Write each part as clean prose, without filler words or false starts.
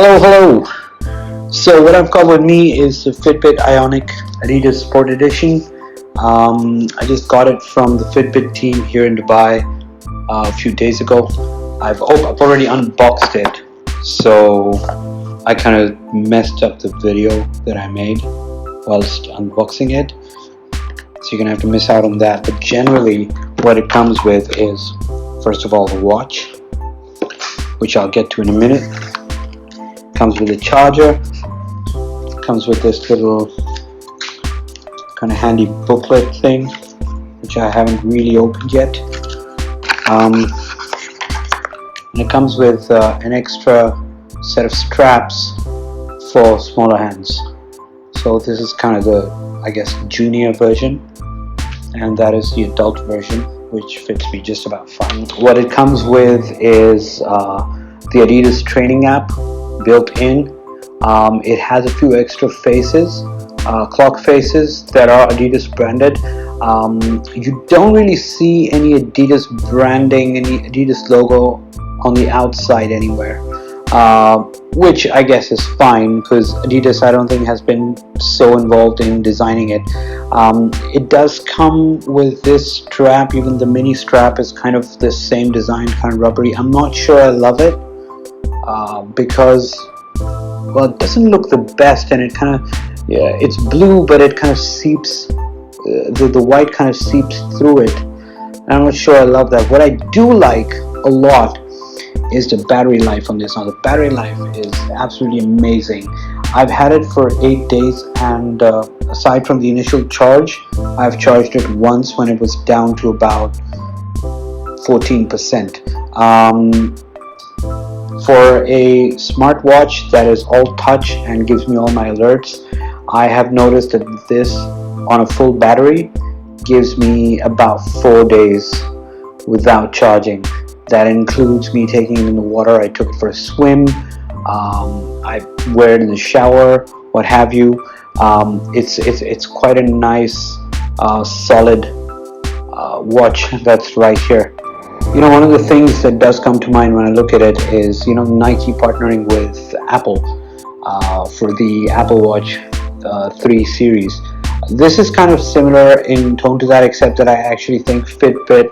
Hello. So what I've got with me is the Fitbit Ionic Adidas Sport Edition. I just got it from the Fitbit team here in Dubai a few days ago. I've already unboxed it, so I kind of messed up the video that I made whilst unboxing it. So you're gonna have to miss out on that. But generally, what it comes with is, first of all, the watch, which I'll get to in a minute. Comes with a charger, comes with this little kind of handy booklet thing, which I haven't really opened yet. And it comes with an extra set of straps for smaller hands. So this is kind of the, I guess, junior version, and that is the adult version, which fits me just about fine. What it comes with is the Adidas Training App built in. It has a few extra faces, clock faces that are Adidas branded. You don't really see any Adidas branding, any Adidas logo on the outside anywhere, which I guess is fine because Adidas, I don't think, has been so involved in designing it. It does come with this strap. Even the mini strap is kind of the same design, kind of rubbery. I'm not sure I love it because, well, it doesn't look the best, and it kind of, it's blue, but it kind of seeps, the white kind of seeps through it, and I'm not sure I love that. What I do like a lot is the battery life on this. Now, the battery life is absolutely amazing. I've had it for 8 days, and aside from the initial charge, I've charged it once when it was down to about 14%. For a smartwatch that is all touch and gives me all my alerts, I have noticed that this on a full battery gives me about 4 days without charging. That includes me taking it in the water. I took it for a swim, I wear it in the shower, what have you. It's quite a nice solid watch that's right here. You know, one of the things that does come to mind when I look at it is, you know, Nike partnering with Apple for the Apple Watch 3 series. This is kind of similar in tone to that, except that I actually think Fitbit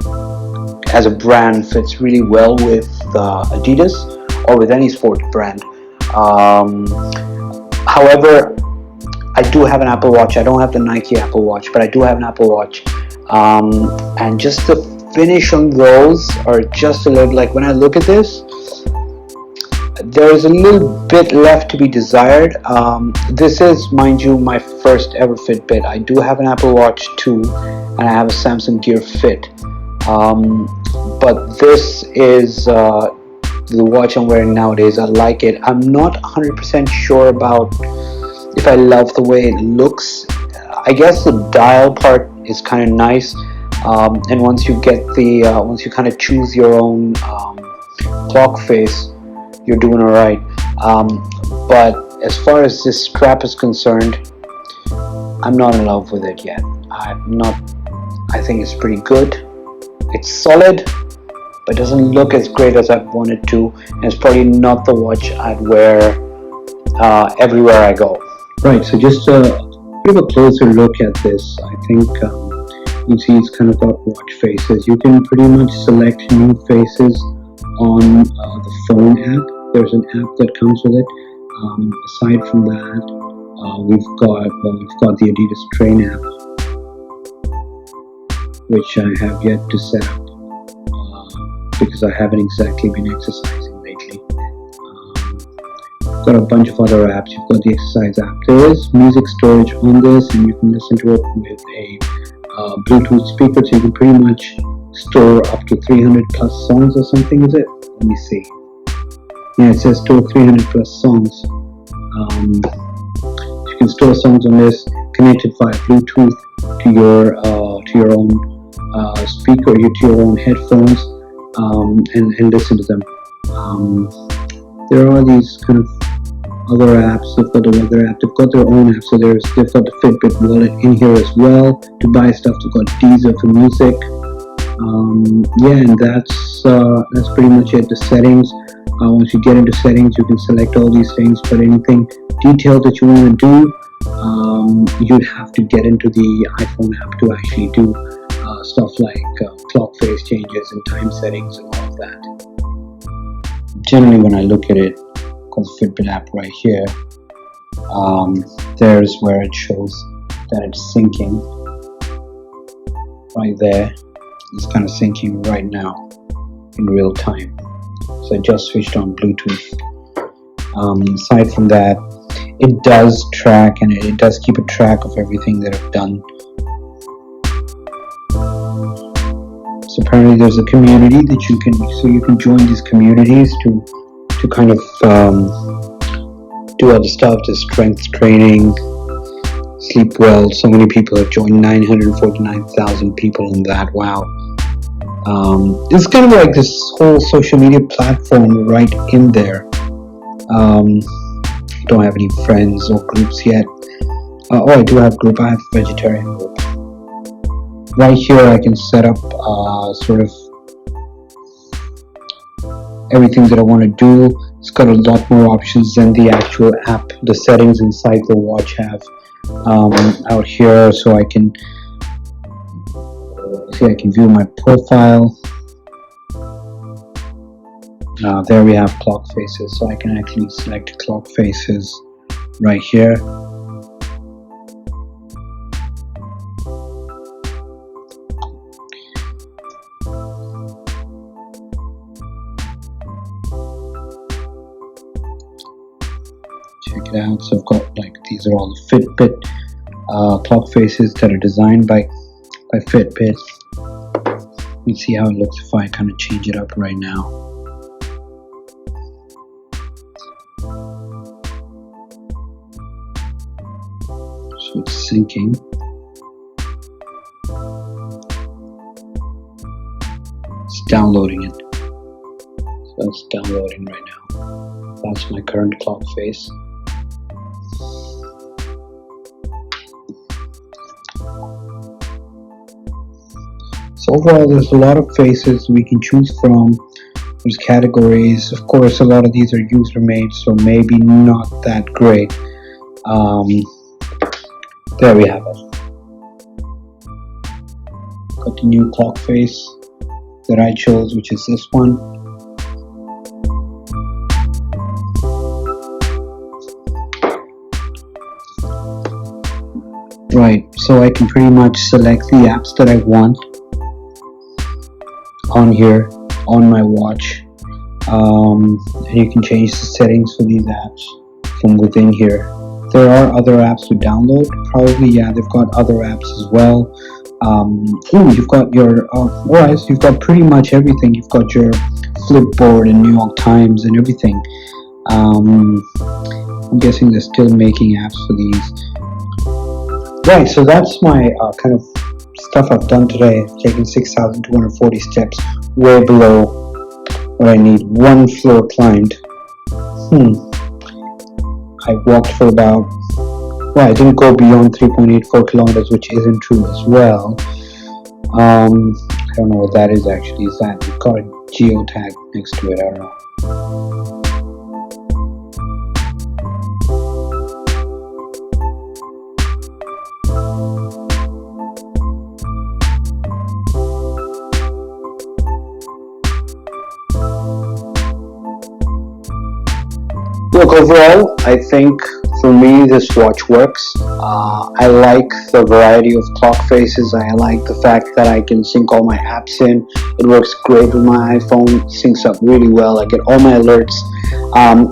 as a brand fits really well with Adidas or with any sport brand. However, I do have an Apple Watch. I don't have the Nike Apple Watch, but I do have an Apple Watch, and just the finish on those are just a little, like, when I look at this, there is a little bit left to be desired. This is, mind you, my first ever Fitbit. I do have an Apple Watch 2 and I have a Samsung Gear Fit, but this is the watch I'm wearing nowadays. I like it. I'm not 100% sure about if I love the way it looks. I guess the dial part is kind of nice. And once you get the, once you kind of choose your own clock face, you're doing all right. But as far as this strap is concerned, I'm not in love with it yet. I think it's pretty good. It's solid, but doesn't look as great as I'd want it to. And it's probably not the watch I'd wear everywhere I go. Right, so just a bit of a closer look at this. I think you see it's kind of got watch faces. You can pretty much select new faces on the phone app. There's an app that comes with it. Aside from that, we've got the Adidas Training App, which I have yet to set up because I haven't exactly been exercising lately. Got a bunch of other apps. You've got the exercise app. There is music storage on this, and you can listen to it with a Bluetooth speaker, so you can pretty much store up to 300 plus songs or something, is it? Let me see. Yeah, it says store 300 plus songs. You can store songs on this, connected via Bluetooth to your own speaker, to your own headphones, and listen to them. There are these kind of other apps. They've got the weather app. They've got their own app. So they've got the Fitbit wallet in here as well to buy stuff. They've got Deezer for music. Yeah, and that's pretty much it. The settings. Once you get into settings, you can select all these things, but anything detailed that you want to do, you'd have to get into the iPhone app to actually do stuff like clock face changes and time settings and all of that. Generally, when I look at it, called Fitbit app right here, there's where it shows that it's syncing right there. It's kind of syncing right now in real time. So I just switched on Bluetooth. Aside from that, it does track and it does keep a track of everything that I've done. So apparently there's a community that you can join these communities to kind of do other stuff, the strength training, sleep well. So many people have joined, 949,000 people in that. Wow. It's kind of like this whole social media platform right in there. I don't have any friends or groups yet. I do have a group. I have a vegetarian group. Right here I can set up sort of everything that I want to do. It's got a lot more options than the actual app, the settings inside the watch have out here. So I can see, I can view my profile. There we have clock faces, so I can actually select clock faces right here. Check it out. So I've got, like, these are all the Fitbit clock faces that are designed by Fitbit. Let's see how it looks if I kind of change it up right now. So it's syncing. It's downloading it. So it's downloading right now. That's my current clock face. So overall, there's a lot of faces we can choose from. There's categories. Of course, a lot of these are user-made, so maybe not that great. There we have it. Got the new clock face that I chose, which is this one. Right, so I can pretty much select the apps that I want on here, on my watch. And you can change the settings for these apps from within here. There are other apps to download, probably. Yeah, they've got other apps as well. You've got your you've got pretty much everything. You've got your Flipboard and New York Times and everything. I'm guessing they're still making apps for these. Right, so that's my kind of stuff I've done today. I've taken 6,240 steps, way below what I need. 1 floor climbed. I walked for about, I didn't go beyond 3.84 kilometers, which isn't true as well. I don't know what that is actually. Is that, you've got a geotag next to it? I don't know. Look, overall, I think for me this watch works. I like the variety of clock faces. I like the fact that I can sync all my apps in. It works great with my iPhone, syncs up really well. I get all my alerts.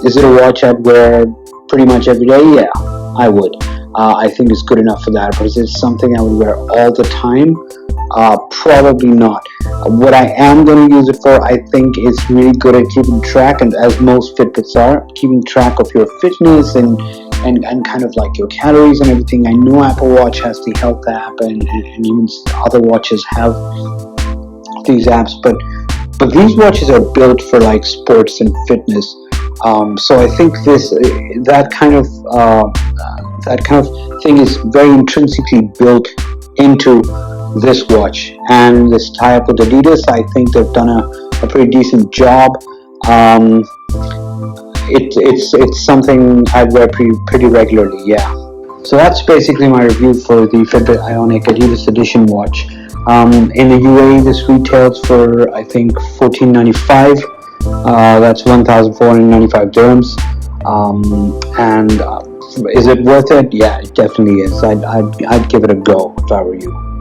Is it a watch I'd wear pretty much every day? Yeah, I would. I think it's good enough for that. But is it something I would wear all the time? Probably not. What I am going to use it for, I think, is really good at keeping track, and as most Fitbits are, keeping track of your fitness and kind of like your calories and everything. I know Apple Watch has the health app, and even other watches have these apps, but these watches are built for like sports and fitness. So I think that kind of thing is very intrinsically built into this watch, and this tie-up with Adidas, I think they've done a pretty decent job. it's something I'd wear pretty regularly. Yeah. So that's basically my review for the Fitbit Ionic Adidas Edition watch. In the UAE, this retails for I think 1495. That's 1,495 dirhams. And is it worth it? Yeah, it definitely is. I'd give it a go if I were you.